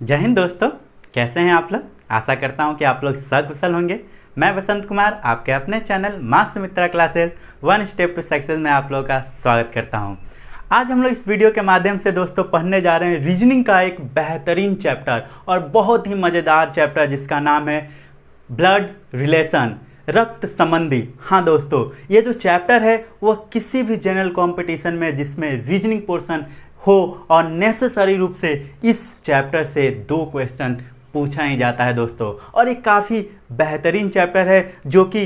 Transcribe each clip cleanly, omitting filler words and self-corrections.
जय हिंद दोस्तों, कैसे हैं आप लोग। आशा करता हूं कि आप लोग सकुशल होंगे। मैं बसंत कुमार आपके अपने चैनल माँ Sumitra classes one step to success में आप लोगों का स्वागत करता हूं। आज हम लोग इस वीडियो के माध्यम से दोस्तों पढ़ने जा रहे हैं रीजनिंग का एक बेहतरीन चैप्टर और बहुत ही मज़ेदार चैप्टर जिसका नाम है ब्लड रिलेशन, रक्त संबंधी। हाँ दोस्तों, ये जो चैप्टर है वह किसी भी जनरल कंपटीशन में जिसमें रीजनिंग पोर्शन हो और नेसेसरी रूप से इस चैप्टर से 2 क्वेश्चन पूछा ही जाता है दोस्तों। और ये काफ़ी बेहतरीन चैप्टर है जो कि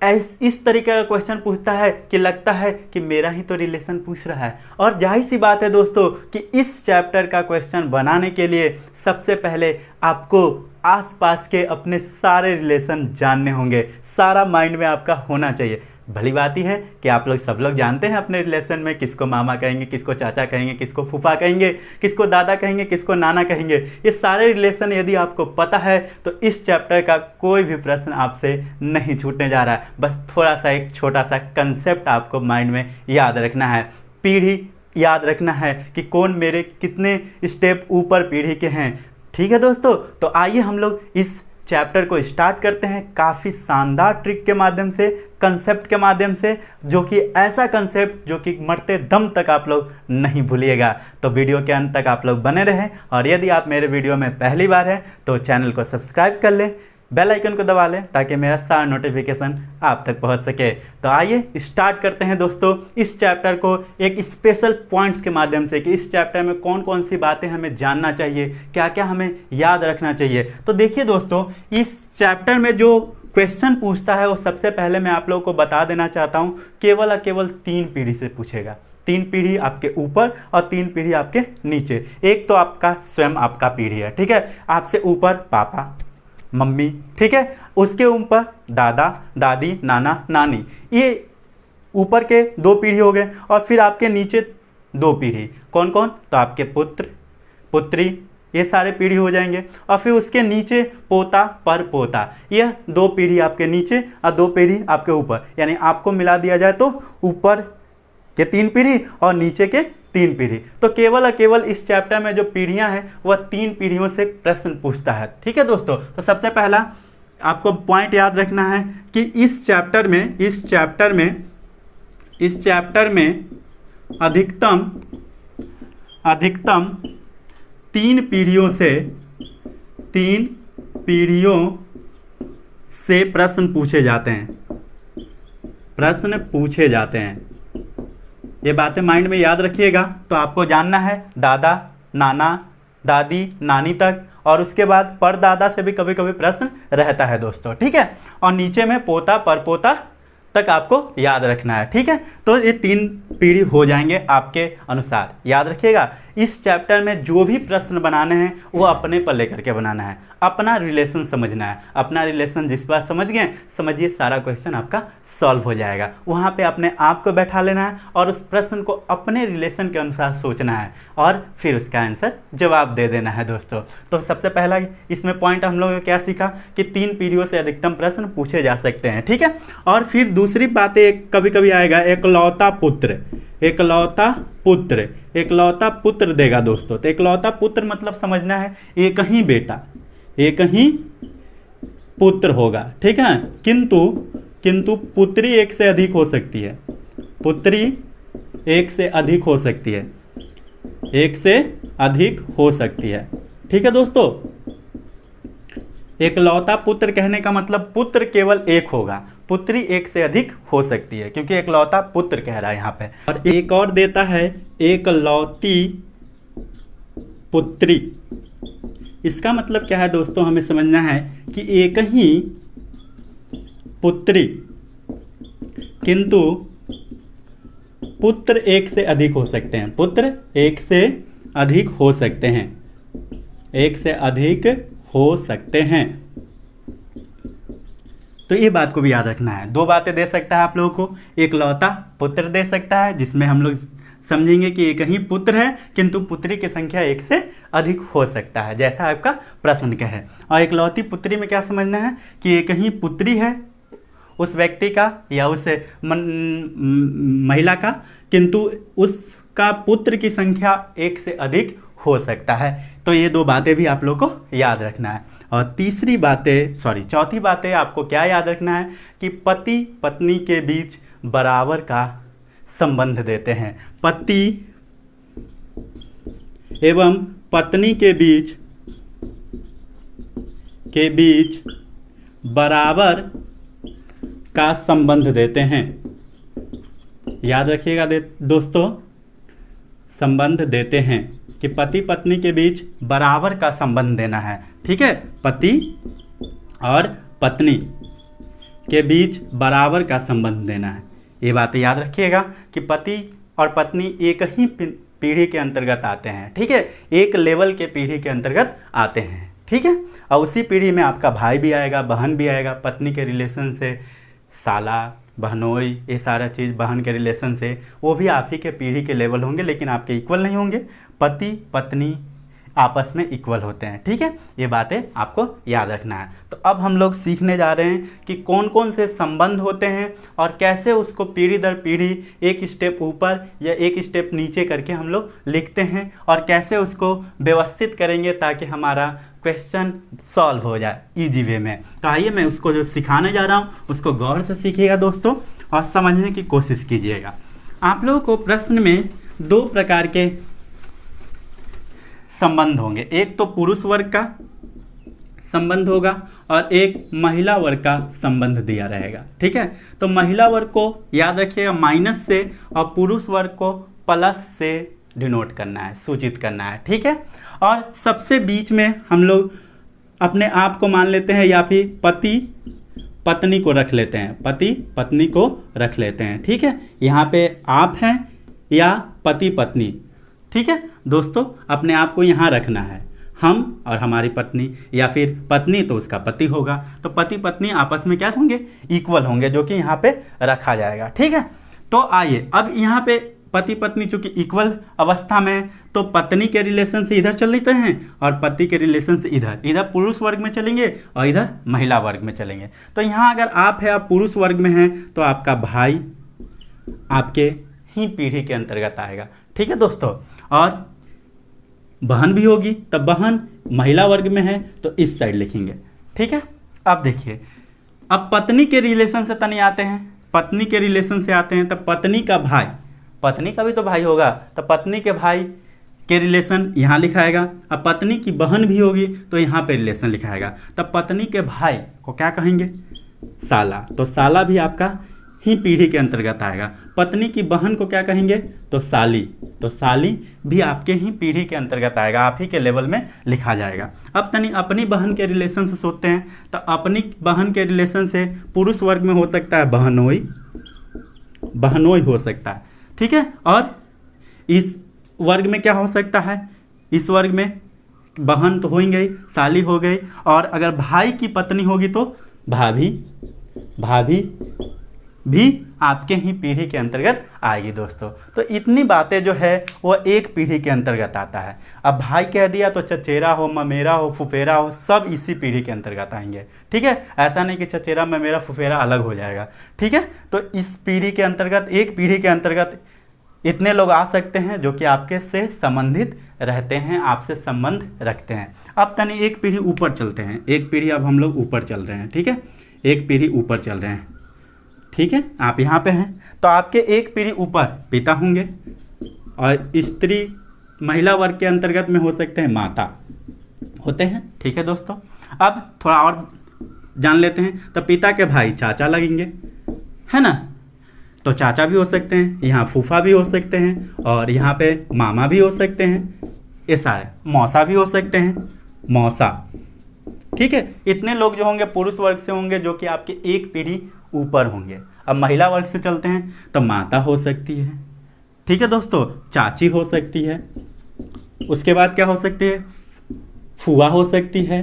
इस तरीके का क्वेश्चन पूछता है कि लगता है कि मेरा ही तो रिलेशन पूछ रहा है। और जाहिर सी बात है दोस्तों कि इस चैप्टर का क्वेश्चन बनाने के लिए सबसे पहले आपको आसपास के अपने सारे रिलेशन जानने होंगे, सारा माइंड में आपका होना चाहिए। भली बात ही है कि आप लोग सब लोग जानते हैं अपने रिलेशन में किसको मामा कहेंगे, किसको चाचा कहेंगे, किसको फूफा कहेंगे, किसको दादा कहेंगे, किसको नाना कहेंगे। ये सारे रिलेशन यदि आपको पता है तो इस चैप्टर का कोई भी प्रश्न आपसे नहीं छूटने जा रहा है। बस थोड़ा सा एक छोटा सा कंसेप्ट आपको माइंड में याद रखना है, पीढ़ी याद रखना है कि कौन मेरे कितने स्टेप ऊपर पीढ़ी के हैं। ठीक है दोस्तों, तो आइए हम लोग इस चैप्टर को स्टार्ट करते हैं काफ़ी शानदार ट्रिक के माध्यम से, कंसेप्ट के माध्यम से, जो कि ऐसा कंसेप्ट जो कि मरते दम तक आप लोग नहीं भूलिएगा। तो वीडियो के अंत तक आप लोग बने रहें और यदि आप मेरे वीडियो में पहली बार हैं तो चैनल को सब्सक्राइब कर लें, बेल आइकन को दबा लें ताकि मेरा सारा नोटिफिकेशन आप तक पहुंच सके। तो आइए स्टार्ट करते हैं दोस्तों इस चैप्टर को एक स्पेशल पॉइंट्स के माध्यम से कि इस चैप्टर में कौन कौन सी बातें हमें जानना चाहिए, क्या क्या हमें याद रखना चाहिए। तो देखिए दोस्तों, इस चैप्टर में जो क्वेश्चन पूछता है वो सबसे पहले मैं आप लोगों को बता देना चाहता हूँ, केवल और केवल 3 पीढ़ी से पूछेगा। 3 पीढ़ी आपके ऊपर और 3 पीढ़ी आपके नीचे। एक तो आपका स्वयं आपका पीढ़ी है, ठीक है, आपसे ऊपर पापा मम्मी, ठीक है, उसके ऊपर दादा दादी नाना नानी, ये ऊपर के 2 पीढ़ी हो गए। और फिर आपके नीचे 2 पीढ़ी, कौन कौन, तो आपके पुत्र पुत्री, ये सारे पीढ़ी हो जाएंगे। और फिर उसके नीचे पोता पर पोता, यह 2 पीढ़ी आपके नीचे और 2 पीढ़ी आपके ऊपर, यानी आपको मिला दिया जाए तो ऊपर के 3 पीढ़ी और नीचे के 3 पीढ़ी। तो केवल और केवल इस चैप्टर में जो पीढ़ियां हैं वह 3 पीढ़ियों से प्रश्न पूछता है। ठीक है दोस्तों, तो सबसे पहला आपको पॉइंट याद रखना है कि इस चैप्टर में अधिकतम 3 पीढ़ियों से प्रश्न पूछे जाते हैं। ये बातें माइंड में याद रखिएगा। तो आपको जानना है दादा नाना दादी नानी तक, और उसके बाद परदादा से भी कभी कभी प्रश्न रहता है दोस्तों, ठीक है। और नीचे में पोता परपोता तक आपको याद रखना है, ठीक है। तो ये 3 पीढ़ी हो जाएंगे आपके अनुसार, याद रखिएगा। इस चैप्टर में जो भी प्रश्न बनाने हैं वो अपने पर लेकर के बनाना है, अपना रिलेशन समझना है। अपना रिलेशन जिस बार समझ गए, समझिए सारा क्वेश्चन आपका सॉल्व हो जाएगा। वहाँ पे अपने आप को बैठा लेना है और उस प्रश्न को अपने रिलेशन के अनुसार सोचना है और फिर उसका आंसर जवाब दे देना है दोस्तों। तो सबसे पहला इसमें पॉइंट हम लोगों ने क्या सीखा कि 3 पीढ़ियों से अधिकतम प्रश्न पूछे जा सकते हैं, ठीक है। और फिर दूसरी बातें कभी कभी आएगा एकलौता पुत्र देगा दोस्तों। तो एकलौता पुत्र मतलब समझना है एक ही बेटा, एक ही पुत्र होगा, ठीक है। किंतु पुत्री एक से अधिक हो सकती है, पुत्री एक से अधिक हो सकती है, एक से अधिक हो सकती है, ठीक है दोस्तों। एकलौता पुत्र कहने का मतलब पुत्र केवल एक होगा, पुत्री एक से अधिक हो सकती है, क्योंकि एकलौता पुत्र कह रहा है यहाँ पे। और एक और देता है एकलौती पुत्री। इसका मतलब क्या है दोस्तों, हमें समझना है कि एक ही पुत्री किंतु पुत्र एक से अधिक हो सकते हैं, पुत्र एक से अधिक हो सकते हैं, एक से अधिक हो सकते हैं। तो ये बात को भी याद रखना है। 2 बातें दे सकता है आप लोगों को, एकलौता पुत्र दे सकता है जिसमें हम लोग समझेंगे कि एक ही पुत्र है किंतु पुत्री की संख्या एक से अधिक हो सकता है, जैसा आपका प्रश्न का है। और एकलौती पुत्री में क्या समझना है कि एक ही पुत्री है उस व्यक्ति का या उस महिला का, किंतु उसका पुत्र की संख्या एक से अधिक हो सकता है। तो तो ये दो बातें भी आप लोग को याद रखना है। और चौथी बातें आपको क्या याद रखना है कि पति पत्नी के बीच बराबर का संबंध देते हैं। पति एवं पत्नी के बीच बराबर का संबंध देते हैं। याद रखिएगा दोस्तों, संबंध देते हैं कि पति पत्नी के बीच बराबर का संबंध देना है। ठीक है, पति और पत्नी के बीच बराबर का संबंध देना है। ये बातें याद रखिएगा कि पति और पत्नी एक ही पीढ़ी के अंतर्गत आते हैं। ठीक है, एक लेवल के पीढ़ी के अंतर्गत आते हैं। ठीक है, और उसी पीढ़ी में आपका भाई भी आएगा, बहन भी आएगा। पत्नी के रिलेशन से साला, बहनोई, ये सारा चीज़ बहन के रिलेशन से वो भी आप ही के पीढ़ी के लेवल होंगे, लेकिन आपके इक्वल नहीं होंगे। पति पत्नी आपस में इक्वल होते हैं। ठीक है, ये बातें आपको याद रखना है। तो अब हम लोग सीखने जा रहे हैं कि कौन कौन से संबंध होते हैं और कैसे उसको पीढ़ी दर पीढ़ी एक स्टेप ऊपर या एक स्टेप नीचे करके हम लोग लिखते हैं और कैसे उसको व्यवस्थित करेंगे ताकि हमारा क्वेश्चन सॉल्व हो जाए इजी वे में। तो आइए मैं उसको जो सिखाने जा रहा हूँ उसको गौर से सीखिएगा दोस्तों और समझने की कोशिश कीजिएगा। आप लोगों को प्रश्न में दो प्रकार के संबंध होंगे, एक तो पुरुष वर्ग का संबंध होगा और एक महिला वर्ग का संबंध दिया रहेगा। ठीक है, तो महिला वर्ग को याद रखिएगा माइनस से और पुरुष वर्ग को प्लस से डिनोट करना है, सूचित करना है। ठीक है, और सबसे बीच में हम लोग अपने आप को मान लेते हैं या फिर पति पत्नी को रख लेते हैं, पति पत्नी को रख लेते हैं। ठीक है, यहाँ पे आप हैं या पति पत्नी। ठीक है दोस्तों, अपने आप को यहाँ रखना है, हम और हमारी पत्नी, या फिर पत्नी तो उसका पति होगा। तो पति पत्नी आपस में क्या होंगे, इक्वल होंगे, जो कि यहाँ पे रखा जाएगा। ठीक है, तो आइए अब यहाँ पे पति पत्नी चूंकि इक्वल अवस्था में, तो पत्नी के रिलेशन से इधर चल लेते हैं और पति के रिलेशन से इधर पुरुष वर्ग में चलेंगे और इधर महिला वर्ग में चलेंगे। तो यहाँ अगर आप है, आप पुरुष वर्ग में हैं, तो आपका भाई आपके ही पीढ़ी के अंतर्गत आएगा। ठीक है दोस्तों, और बहन भी होगी, तब बहन महिला वर्ग में है तो इस साइड लिखेंगे। ठीक है, अब देखिए, अब पत्नी के रिलेशन से तनी आते हैं, पत्नी के रिलेशन से आते हैं, तब पत्नी का भाई, पत्नी का भी तो भाई होगा, तो पत्नी के भाई के रिलेशन यहाँ लिखाएगा। अब पत्नी की बहन भी होगी तो यहाँ पे रिलेशन लिखाएगा। तब पत्नी के भाई को क्या कहेंगे, साला, तो साला भी आपका ही पीढ़ी के अंतर्गत आएगा। पत्नी की बहन को क्या कहेंगे, तो साली, तो साली भी आपके ही पीढ़ी के अंतर्गत आएगा, आप ही के लेवल में लिखा जाएगा। अब तनी अपनी बहन के रिलेशन से सोचते हैं, तो अपनी बहन के रिलेशन से पुरुष वर्ग में हो सकता है बहनोई, बहनोई हो सकता है। ठीक है, और इस वर्ग में क्या हो सकता है, इस वर्ग में बहन तो हो ही गई, साली हो गई, और अगर भाई की पत्नी होगी तो भाभी, भाभी भी आपके ही पीढ़ी के अंतर्गत आएगी दोस्तों। तो इतनी बातें जो है वो एक पीढ़ी के अंतर्गत आता है। अब भाई कह दिया तो चचेरा हो, ममेरा हो, फुफेरा हो, सब इसी पीढ़ी के अंतर्गत आएंगे। ठीक है, ऐसा नहीं कि चचेरा ममेरा फुफेरा अलग हो जाएगा। ठीक है, तो इस पीढ़ी के अंतर्गत, एक पीढ़ी के अंतर्गत इतने लोग आ सकते हैं जो कि आपके से संबंधित रहते हैं, आपसे संबंध रखते हैं। अब तनी एक पीढ़ी ऊपर चलते हैं, एक पीढ़ी अब हम लोग ऊपर चल रहे हैं। ठीक है, एक पीढ़ी ऊपर चल रहे हैं। ठीक है, आप यहाँ पे हैं तो आपके एक पीढ़ी ऊपर पिता होंगे और स्त्री महिला वर्ग के अंतर्गत में हो सकते हैं माता होते हैं। ठीक है दोस्तों, अब थोड़ा और जान लेते हैं। तो पिता के भाई चाचा लगेंगे, है ना, तो चाचा भी हो सकते हैं, यहाँ फूफा भी हो सकते हैं, और यहाँ पे मामा भी हो सकते हैं, ये सारे मौसा भी हो सकते हैं, मौसा। ठीक है, इतने लोग जो होंगे पुरुष वर्ग से होंगे जो कि आपके एक पीढ़ी ऊपर होंगे। अब महिला वर्ग से चलते हैं तो माता हो सकती है। ठीक है दोस्तों, चाची हो सकती है, उसके बाद क्या हो सकती है, फूआ हो सकती है।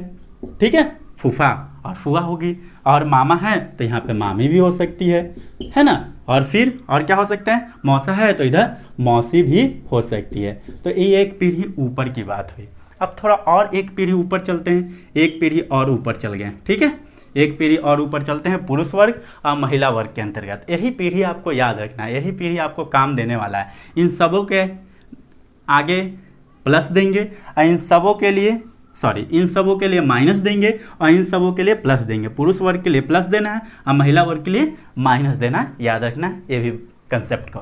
ठीक है, फूफा और फूआ होगी, और मामा है तो यहाँ पे मामी भी हो सकती है ना, और फिर और क्या हो सकता है, मौसा है तो इधर मौसी भी हो सकती है। तो ये एक पीढ़ी ऊपर की बात हुई। अब थोड़ा और एक पीढ़ी ऊपर चलते हैं, एक पीढ़ी और ऊपर चल गए। ठीक है, एक पीढ़ी और ऊपर चलते हैं पुरुष वर्ग और महिला वर्ग के अंतर्गत। यही पीढ़ी आपको याद रखना है, यही पीढ़ी आपको काम देने वाला है। इन सबों के आगे प्लस देंगे और इन सबों के लिए माइनस देंगे और इन सबों के लिए प्लस देंगे। पुरुष वर्ग के लिए प्लस देना है और महिला वर्ग के लिए माइनस देना है, याद रखना है ये भी कंसेप्ट को।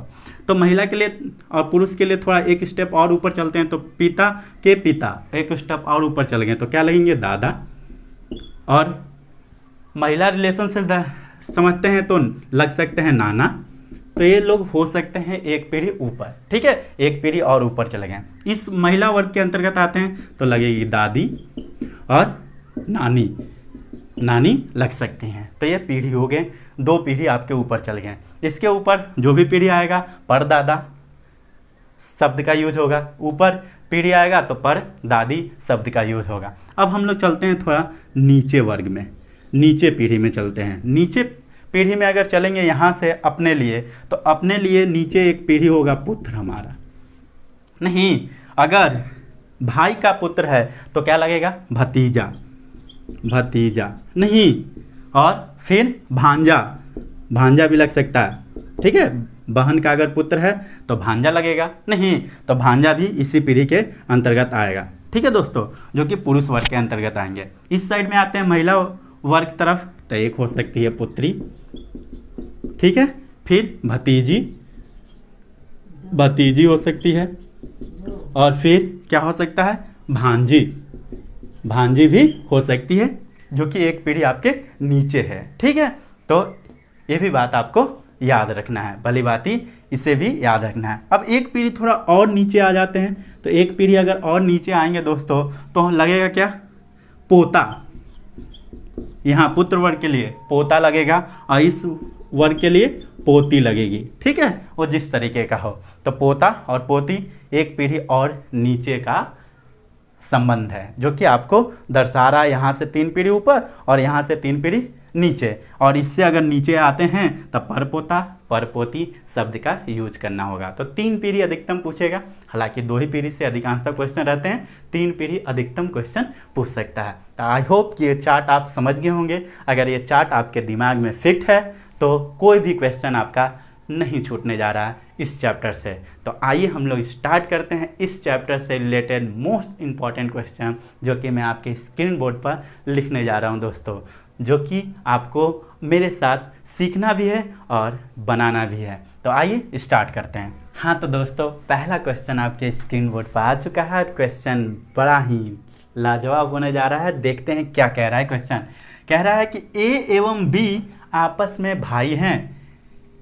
तो महिला के लिए और पुरुष के लिए थोड़ा एक स्टेप और ऊपर चलते हैं, तो पिता के पिता एक स्टेप और ऊपर चल गए तो क्या लगेंगे, दादा। और महिला रिलेशन से समझते हैं तो लग सकते हैं नाना। तो ये लोग हो सकते हैं एक पीढ़ी ऊपर, ठीक है, एक पीढ़ी और ऊपर चले गए। इस महिला वर्ग के अंतर्गत आते हैं तो लगेगी दादी और नानी लग सकती हैं। तो ये पीढ़ी हो गए, 2 पीढ़ी आपके ऊपर चल गए। इसके ऊपर जो भी पीढ़ी आएगा परदादा शब्द का यूज होगा, ऊपर पीढ़ी आएगा तो पर दादी शब्द का यूज होगा। अब हम लोग चलते हैं थोड़ा नीचे वर्ग में, नीचे पीढ़ी में चलते हैं। नीचे पीढ़ी में अगर चलेंगे यहाँ से अपने लिए, तो अपने लिए नीचे एक पीढ़ी होगा पुत्र हमारा। नहीं, अगर भाई का पुत्र है तो क्या लगेगा, भतीजा नहीं, और फिर भांजा भी लग सकता है, ठीक है। बहन का अगर पुत्र है तो भांजा लगेगा, नहीं तो भांजा भी इसी पीढ़ी के अंतर्गत आएगा, ठीक है दोस्तों, जो कि पुरुष वर्ग के अंतर्गत आएंगे। इस साइड में आते हैं महिला वर्ग तरफ, तो एक हो सकती है पुत्री, ठीक है, फिर भतीजी हो सकती है, और फिर क्या हो सकता है, भांजी भी हो सकती है, जो कि एक पीढ़ी आपके नीचे है, ठीक है। तो ये भी बात आपको याद रखना है, भली बात ही इसे भी याद रखना है। अब एक पीढ़ी थोड़ा और नीचे आ जाते हैं, तो एक पीढ़ी अगर और नीचे आएंगे दोस्तों तो लगेगा क्या, पोता। यहाँ पुत्र वर्ग के लिए पोता लगेगा और इस वर्ग के लिए पोती लगेगी, ठीक है, वो जिस तरीके का हो। तो पोता और पोती एक पीढ़ी और नीचे का संबंध है, जो कि आपको दर्शा रहा है यहाँ से 3 पीढ़ी ऊपर और यहाँ से 3 पीढ़ी नीचे। और इससे अगर नीचे आते हैं तब परपोता परपोती शब्द का यूज करना होगा। तो 3 पीढ़ी अधिकतम पूछेगा, हालांकि 2 ही पीढ़ी से अधिकांशतः क्वेश्चन रहते हैं, 3 पीढ़ी अधिकतम क्वेश्चन पूछ सकता है। तो आई होप कि ये चार्ट आप समझ गए होंगे। अगर ये चार्ट आपके दिमाग में फिट है तो कोई भी क्वेश्चन आपका नहीं छूटने जा रहा है इस चैप्टर से। तो आइए हम लोग स्टार्ट करते हैं इस चैप्टर से रिलेटेड मोस्ट इम्पॉर्टेंट क्वेश्चन, जो कि मैं आपके स्क्रीन बोर्ड पर लिखने जा रहा हूं दोस्तों, जो कि आपको मेरे साथ सीखना भी है और बनाना भी है। तो आइए स्टार्ट करते हैं। हाँ तो दोस्तों, पहला क्वेश्चन आपके स्क्रीन बोर्ड पर आ चुका है। क्वेश्चन बड़ा ही लाजवाब होने जा रहा है, देखते हैं क्या कह रहा है क्वेश्चन। कह रहा है कि ए एवं बी आपस में भाई हैं,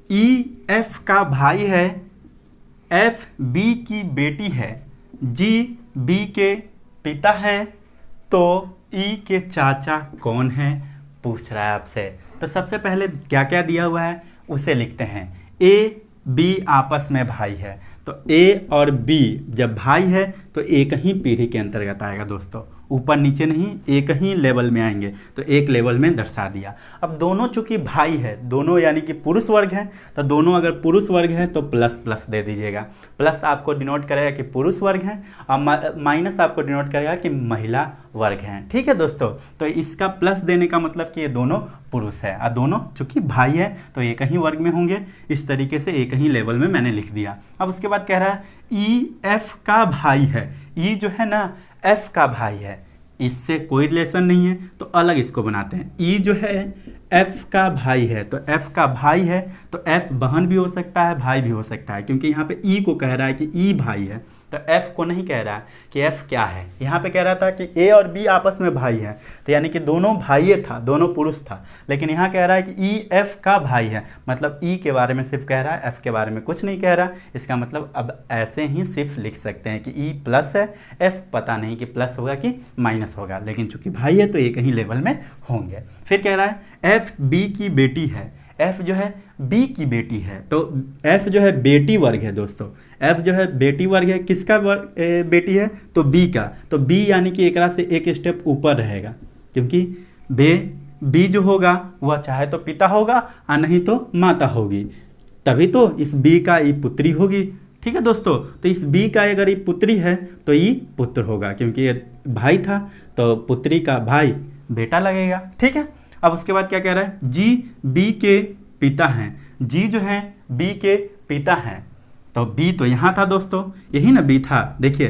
ई एफ का भाई है, एफ बी की बेटी है, जी बी के पिता हैं, तो ई के चाचा कौन है, पूछ रहा है आपसे। तो सबसे पहले क्या क्या दिया हुआ है उसे लिखते हैं। ए बी आपस में भाई है, तो ए और बी जब भाई है तो एक ही पीढ़ी के अंतर्गत आएगा दोस्तों, ऊपर नीचे नहीं, एक ही लेवल में आएंगे, तो एक लेवल में दर्शा दिया। अब दोनों चूंकि भाई है, दोनों यानी कि पुरुष वर्ग है, तो दोनों अगर पुरुष वर्ग है तो प्लस प्लस दे दीजिएगा। प्लस आपको डिनोट करेगा कि पुरुष वर्ग है और माइनस आपको डिनोट करेगा कि महिला वर्ग है, ठीक है दोस्तों। तो इसका प्लस देने का मतलब कि ये दोनों पुरुष है और दोनों चूंकि भाई है तो एक ही वर्ग में होंगे। इस तरीके से एक ही लेवल में मैंने लिख दिया। अब उसके बाद कह रहा है ई एफ का भाई है, ई जो है ना एफ का भाई है, इससे कोई रिलेशन नहीं है तो अलग इसको बनाते हैं। ई जो है एफ का भाई है, तो एफ का भाई है तो एफ बहन भी हो सकता है, भाई भी हो सकता है, क्योंकि यहाँ पे ई को कह रहा है कि ई भाई है, तो एफ को नहीं कह रहा है कि एफ क्या है। यहाँ पे कह रहा था कि ए और बी आपस में भाई है, तो यानी कि दोनों भाई था, दोनों पुरुष था, लेकिन यहाँ कह रहा है कि ई एफ का भाई है, मतलब ई के बारे में सिर्फ कह रहा है, एफ के बारे में कुछ नहीं कह रहा। इसका मतलब अब ऐसे ही सिर्फ लिख सकते हैं कि ई प्लस है, एफ पता नहीं कि प्लस होगा कि माइनस होगा, लेकिन चूंकि भाई है तो एक ही लेवल में होंगे। फिर कह रहा है एफ बी की बेटी है, एफ जो है बी की बेटी है, तो एफ जो है बेटी वर्ग है दोस्तों, एफ जो है बेटी वर्ग है, किसका बेटी है, तो बी का, तो बी यानी कि एक से एक स्टेप ऊपर रहेगा, क्योंकि बी जो होगा वह चाहे तो पिता होगा और नहीं तो माता होगी, तभी तो इस बी का ई पुत्री होगी, ठीक है दोस्तों। तो इस बी का अगर ई पुत्री है तो ई पुत्र होगा, क्योंकि ये भाई था तो पुत्री का भाई बेटा लगेगा, ठीक है। अब उसके बाद क्या कह रहा है, जी बी के पिता हैं, जी जो है बी के पिता हैं, तो बी तो यहाँ था दोस्तों, यही ना बी था, देखिए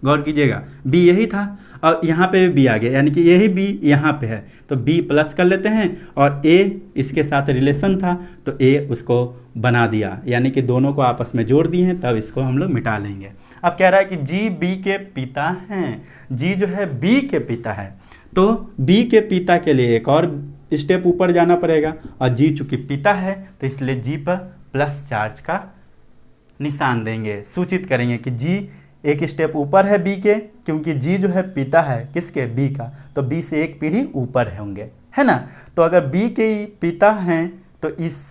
गौर कीजिएगा, बी यही था और यहाँ पे भी बी आ गया, यानी कि यही बी यहाँ पे है, तो बी प्लस कर लेते हैं और ए इसके साथ रिलेशन था तो ए उसको बना दिया, यानी कि दोनों को आपस में जोड़ दिए हैं, तब इसको हम लोग मिटा लेंगे। अब कह रहा है कि जी बी के पिता हैं, जी जो है बी के पिता है, तो बी के पिता के लिए एक और स्टेप ऊपर जाना पड़ेगा, और जी चूंकि पिता है तो इसलिए जी पर प्लस चार्ज का निशान देंगे, सूचित करेंगे कि जी एक स्टेप ऊपर है बी के, क्योंकि जी जो है पिता है किसके, बी का, तो बी से एक पीढ़ी ऊपर होंगे, है ना। तो अगर बी के पिता हैं तो इस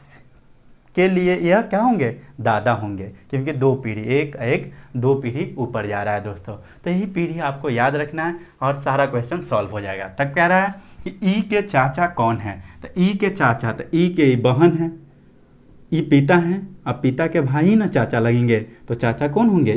के लिए यह क्या होंगे, दादा होंगे, क्योंकि दो पीढ़ी, एक दो पीढ़ी ऊपर जा रहा है दोस्तों। तो यही पीढ़ी आपको याद रखना है और सारा क्वेश्चन सॉल्व हो जाएगा। तब कह रहा है कि ई के चाचा कौन है, तो ई के चाचा, तो ई के बहन है, ई पिता हैं, अब पिता के भाई ना चाचा लगेंगे, तो चाचा कौन होंगे,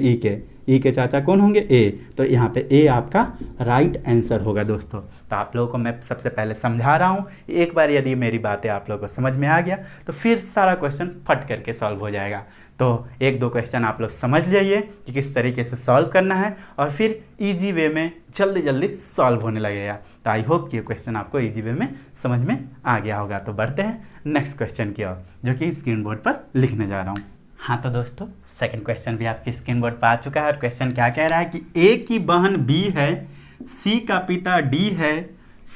ई के चाचा कौन होंगे, ए, तो यहाँ पे ए आपका राइट आंसर होगा दोस्तों। तो आप लोगों को मैं सबसे पहले समझा रहा हूँ, एक बार यदि मेरी बातें आप लोगों को समझ में आ गया तो फिर सारा क्वेश्चन फट करके सॉल्व हो जाएगा। तो एक दो क्वेश्चन आप लोग समझ जाइए कि किस तरीके से सॉल्व करना है, और फिर ईजी वे में जल्दी जल्दी सॉल्व होने लगेगा। तो आई होप कि ये क्वेश्चन आपको ईजी वे में समझ में आ गया होगा। तो बढ़ते हैं नेक्स्ट क्वेश्चन की ओर, जो कि स्क्रीन बोर्ड पर लिखने जा रहा हूँ। हाँ तो दोस्तों सेकंड क्वेश्चन भी आपके स्क्रीन बोर्ड पर आ चुका है, और क्वेश्चन क्या कह रहा है कि ए की बहन बी है, सी का पिता डी है,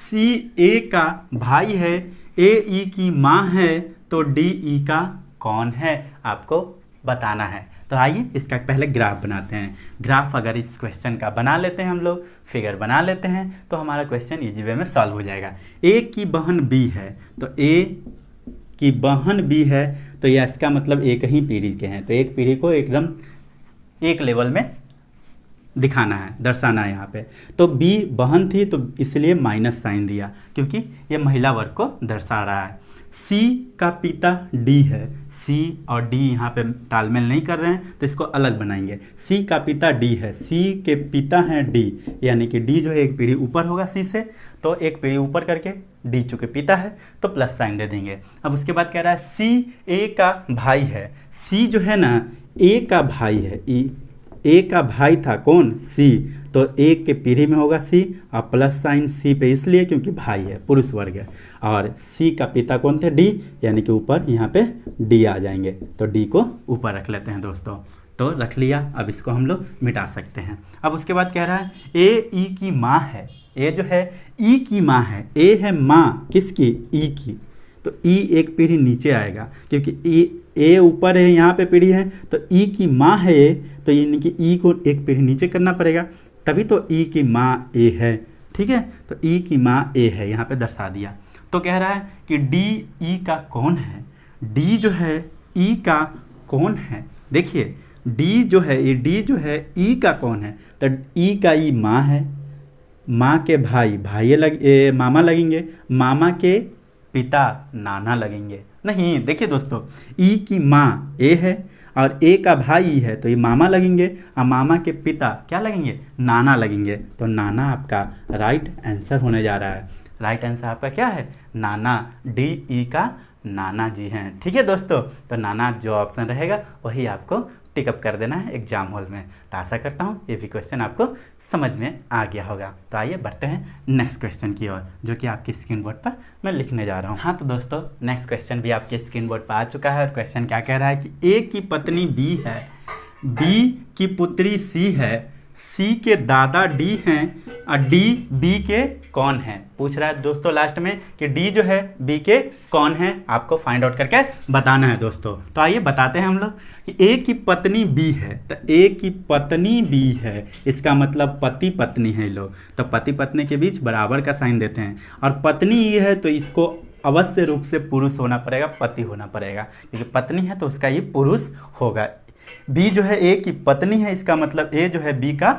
सी ए का भाई है, ए ई की माँ है, तो डी ई का कौन है, आपको बताना है। तो आइए इसका पहले ग्राफ बनाते हैं। ग्राफ अगर इस क्वेश्चन का बना लेते हैं हम लोग, फिगर बना लेते हैं, तो हमारा क्वेश्चन इजी वे में सॉल्व हो जाएगा। ए की बहन बी है, तो ए की बहन बी है, तो यह इसका मतलब एक ही पीढ़ी के हैं, तो एक पीढ़ी को एकदम एक लेवल में दिखाना है, दर्शाना है यहाँ पे। तो बी बहन थी तो इसलिए माइनस साइन दिया, क्योंकि ये महिला वर्ग को दर्शा रहा है। सी का पिता डी है, सी और डी यहाँ पे तालमेल नहीं कर रहे हैं तो इसको अलग बनाएंगे। सी का पिता डी है, सी के पिता हैं डी, यानी कि डी जो है एक पीढ़ी ऊपर होगा सी से, तो एक पीढ़ी ऊपर करके डी चूंकि पिता है तो प्लस साइन दे देंगे। अब उसके बाद कह रहा है सी ए का भाई है, सी जो है ना ए का भाई है, ए का भाई था कौन, सी, तो ए के पीढ़ी में होगा सी, और प्लस साइन सी पे इसलिए क्योंकि भाई है, पुरुष वर्ग है, और सी का पिता कौन थे, डी, यानी कि ऊपर यहाँ पे डी आ जाएंगे, तो डी को ऊपर रख लेते हैं दोस्तों। तो रख लिया, अब इसको हम लोग मिटा सकते हैं। अब उसके बाद कह रहा है ए ई की माँ है, ए जो है ई की माँ है, ए है माँ किसकी, ई की, तो ई एक पीढ़ी नीचे आएगा, क्योंकि ए ऊपर है यहाँ पे पीढ़ी है, तो ई की माँ है ए, तो यानी कि ई को एक पीढ़ी नीचे करना पड़ेगा, तभी तो ई की माँ ए है, ठीक है। तो ई की माँ ए है, यहाँ पे दर्शा दिया। तो कह रहा है कि डी ई का कौन है, डी जो है ई का कौन है, देखिए डी जो है ये डी जो है ई का कौन है, तो ई का ई माँ है, माँ के भाई मामा लगेंगे, मामा के पिता नाना लगेंगे। नहीं देखिए दोस्तों, ई की माँ ए है और ए का भाई है, तो ये मामा लगेंगे, और मामा के पिता क्या लगेंगे, नाना लगेंगे, तो नाना आपका राइट आंसर होने जा रहा है। राइट आंसर आपका क्या है, नाना, डी ई का नाना जी हैं, ठीक है दोस्तों। तो नाना जो ऑप्शन रहेगा वही आपको टिकअप कर देना है एग्जाम हॉल में। तो आशा करता हूँ ये भी क्वेश्चन आपको समझ में आ गया होगा। तो आइए बढ़ते हैं नेक्स्ट क्वेश्चन की ओर, जो कि आपके स्क्रीन बोर्ड पर मैं लिखने जा रहा हूँ। हाँ तो दोस्तों नेक्स्ट क्वेश्चन भी आपके स्क्रीन बोर्ड पर आ चुका है, और क्वेश्चन क्या कह रहा है कि ए की पत्नी बी है, बी की पुत्री सी है, सी के दादा डी हैं, और डी बी के कौन है, पूछ रहा है दोस्तों लास्ट में कि डी जो है बी के कौन है, आपको फाइंड आउट करके बताना है दोस्तों। तो आइए बताते हैं हम लोग कि ए की पत्नी बी है, तो ए की पत्नी बी है, इसका मतलब पति पत्नी है लोग, तो पति पत्नी के बीच बराबर का साइन देते हैं, और पत्नी ये है तो इसको अवश्य रूप से पुरुष होना पड़ेगा, पति होना पड़ेगा, क्योंकि पत्नी है तो उसका ये पुरुष होगा। बी जो है ए की पत्नी है, इसका मतलब ए जो है बी का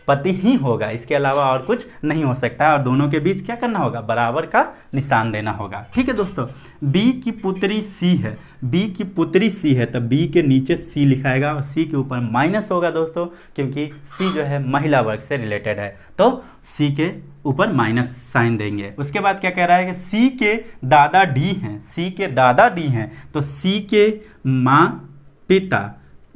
पति ही होगा, इसके अलावा और कुछ नहीं हो सकता, और दोनों के बीच क्या करना होगा, बराबर का निशान देना होगा, ठीक है दोस्तों। बी की पुत्री सी है, बी की पुत्री सी है, तो बी के नीचे सी लिखाएगा और सी के ऊपर माइनस होगा दोस्तों, क्योंकि सी जो है महिला वर्ग से रिलेटेड है, तो सी के ऊपर माइनस साइन देंगे। उसके बाद क्या कह रहा है कि सी के दादा डी हैं, सी के दादा डी हैं, तो सी के माँ पिता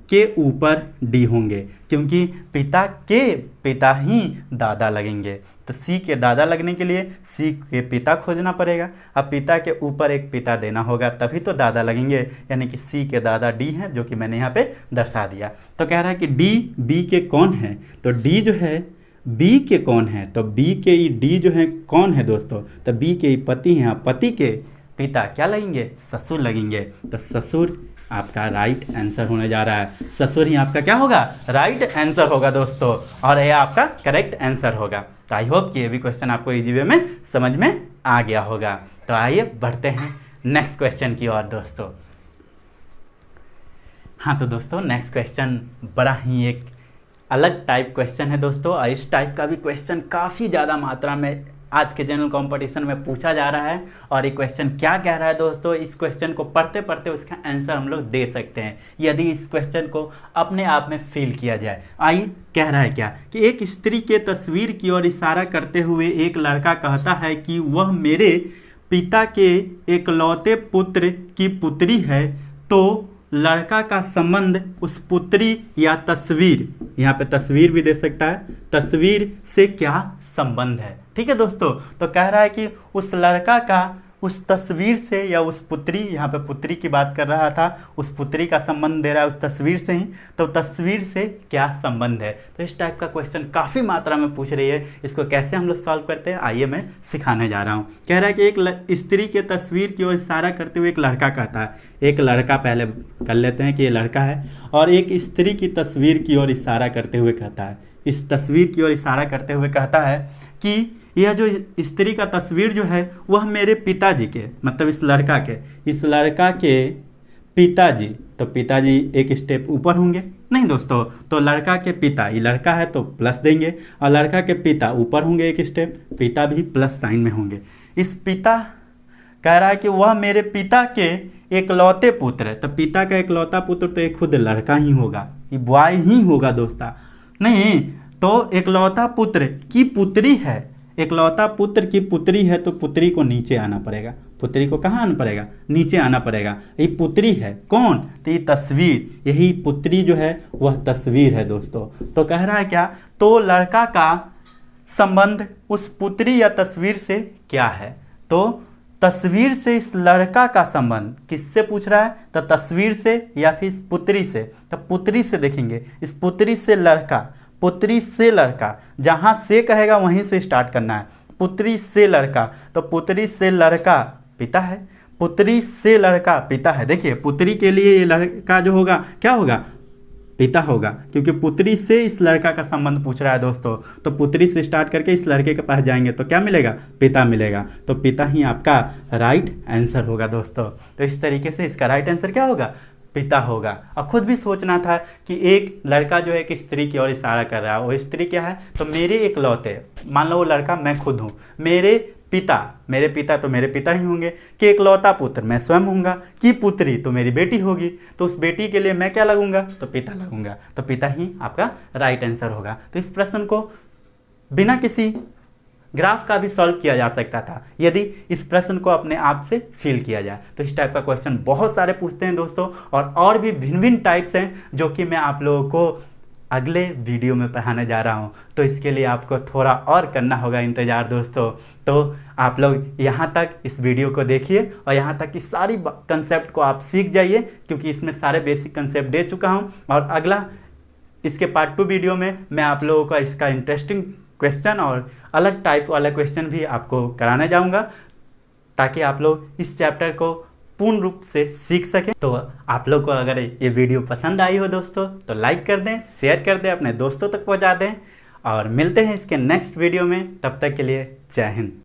के ऊपर डी होंगे, क्योंकि पिता के पिता ही दादा लगेंगे। तो सी के दादा लगने के लिए सी के पिता खोजना पड़ेगा। अब पिता के ऊपर एक पिता देना होगा तभी तो दादा लगेंगे, यानी कि सी के दादा डी हैं, जो कि मैंने यहाँ पे दर्शा दिया। तो कह रहा है कि डी बी के कौन है, तो डी जो है बी के कौन है, तो बी के डी जो है कौन है दोस्तों, तो बी के पति हैं। पति के पिता क्या लगेंगे, ससुर लगेंगे। तो ससुर आपका राइट आंसर होने जा रहा है। ससुर ही आपका क्या होगा, राइट आंसर होगा दोस्तों, और यह आपका करेक्ट आंसर होगा। तो आई होप कि ये भी क्वेश्चन आपको इजी वे में समझ में आ गया होगा। तो आइए बढ़ते हैं नेक्स्ट क्वेश्चन की ओर दोस्तों। हाँ तो दोस्तों नेक्स्ट क्वेश्चन बड़ा ही एक अलग टाइप क्वेश्चन है दोस्तों, और इस टाइप का भी क्वेश्चन काफ़ी ज़्यादा मात्रा में आज के जनरल कंपटीशन में पूछा जा रहा है। और ये क्वेश्चन क्या कह रहा है दोस्तों, इस क्वेश्चन को पढ़ते पढ़ते उसका आंसर हम लोग दे सकते हैं यदि इस क्वेश्चन को अपने आप में फील किया जाए। आइए कह रहा है क्या कि एक स्त्री के तस्वीर की ओर इशारा करते हुए एक लड़का कहता है कि वह मेरे पिता के एकलौते पुत्र की पुत्री है, तो लड़का का संबंध उस पुत्री या तस्वीर, यहाँ पे तस्वीर भी दे सकता है, तस्वीर से क्या संबंध है। ठीक है दोस्तों, तो कह रहा है कि उस लड़का का उस तस्वीर से या उस पुत्री, यहाँ पे पुत्री की बात कर रहा था, उस पुत्री का संबंध दे रहा है उस तस्वीर से ही, तो तस्वीर से क्या संबंध है। तो इस टाइप का क्वेश्चन काफ़ी मात्रा में पूछ रही है। इसको कैसे हम लोग सॉल्व करते हैं आइए मैं सिखाने जा रहा हूँ। कह रहा है कि एक स्त्री के तस्वीर की ओर इशारा करते हुए एक लड़का कहता है, एक लड़का पहले कर लेते हैं कि ये लड़का है, और एक स्त्री की तस्वीर की ओर इशारा करते हुए कहता है, इस तस्वीर की ओर इशारा करते हुए कहता है कि यह जो स्त्री का तस्वीर जो है वह मेरे पिताजी के, मतलब इस लड़का के पिताजी, तो पिताजी एक स्टेप ऊपर होंगे नहीं दोस्तों, तो लड़का के पिता, ये लड़का है तो प्लस देंगे, और लड़का के पिता ऊपर होंगे एक स्टेप, पिता भी प्लस साइन में होंगे। इस पिता कह रहा है कि वह मेरे पिता के एकलौते पुत्र है, तो पिता का एकलौता पुत्र तो एक खुद लड़का ही होगा, ये बॉय ही होगा दोस्तों, नहीं तो एकलौता पुत्र की पुत्री है, एकलौता पुत्र की पुत्री है, तो पुत्री को नीचे आना पड़ेगा। पुत्री को कहाँ आना पड़ेगा, नीचे आना पड़ेगा। ये पुत्री है कौन, तो ये तस्वीर, यही पुत्री जो है वह तस्वीर है दोस्तों। तो कह रहा है क्या, तो लड़का का संबंध उस पुत्री या तस्वीर से क्या है, तो तस्वीर से इस लड़का का संबंध किससे पूछ रहा है, तो तस्वीर से या फिर इस पुत्री से। तो पुत्री से देखेंगे, इस पुत्री से लड़का, पुत्री से लड़का, जहाँ से कहेगा वहीं से स्टार्ट करना है। पुत्री से लड़का, तो पुत्री से लड़का पिता है, पुत्री से लड़का पिता है। देखिए पुत्री के लिए ये लड़का जो होगा क्या होगा, पिता होगा, क्योंकि पुत्री से इस लड़का का संबंध पूछ रहा है दोस्तों। तो पुत्री से स्टार्ट करके इस लड़के के पास जाएंगे तो क्या मिलेगा, पिता मिलेगा। तो पिता ही आपका राइट आंसर होगा दोस्तों। तो इस तरीके से इसका राइट आंसर क्या होगा, पिता होगा। और खुद भी सोचना था कि एक लड़का जो है एक स्त्री की ओर इशारा कर रहा है, वो स्त्री क्या है, तो मेरे एकलौते, मान लो वो लड़का मैं खुद हूँ, मेरे पिता तो मेरे पिता ही होंगे, कि एकलौता पुत्र मैं स्वयं होऊंगा, कि पुत्री तो मेरी बेटी होगी, तो उस बेटी के लिए मैं क्या लगूंगा, तो पिता लगूंगा। तो पिता ही आपका राइट आंसर होगा। तो इस प्रश्न को बिना किसी ग्राफ का भी सॉल्व किया जा सकता था यदि इस प्रश्न को अपने आप से फिल किया जाए। तो इस टाइप का क्वेश्चन बहुत सारे पूछते हैं दोस्तों, और भी भिन्न भिन्न टाइप्स हैं जो कि मैं आप लोगों को अगले वीडियो में पढ़ाने जा रहा हूं। तो इसके लिए आपको थोड़ा और करना होगा इंतज़ार दोस्तों। तो आप लोग यहाँ तक इस वीडियो को देखिए और यहाँ तक की सारी कंसेप्ट को आप सीख जाइए, क्योंकि इसमें सारे बेसिक कंसेप्ट दे चुका हूँ। और अगला इसके पार्ट 2 वीडियो में मैं आप लोगों का इसका इंटरेस्टिंग क्वेश्चन और अलग टाइप वाला क्वेश्चन भी आपको कराने जाऊंगा, ताकि आप लोग इस चैप्टर को पूर्ण रूप से सीख सकें। तो आप लोग को अगर ये वीडियो पसंद आई हो दोस्तों तो लाइक कर दें, शेयर कर दें, अपने दोस्तों तक पहुंचा दें, और मिलते हैं इसके नेक्स्ट वीडियो में। तब तक के लिए जय हिंद।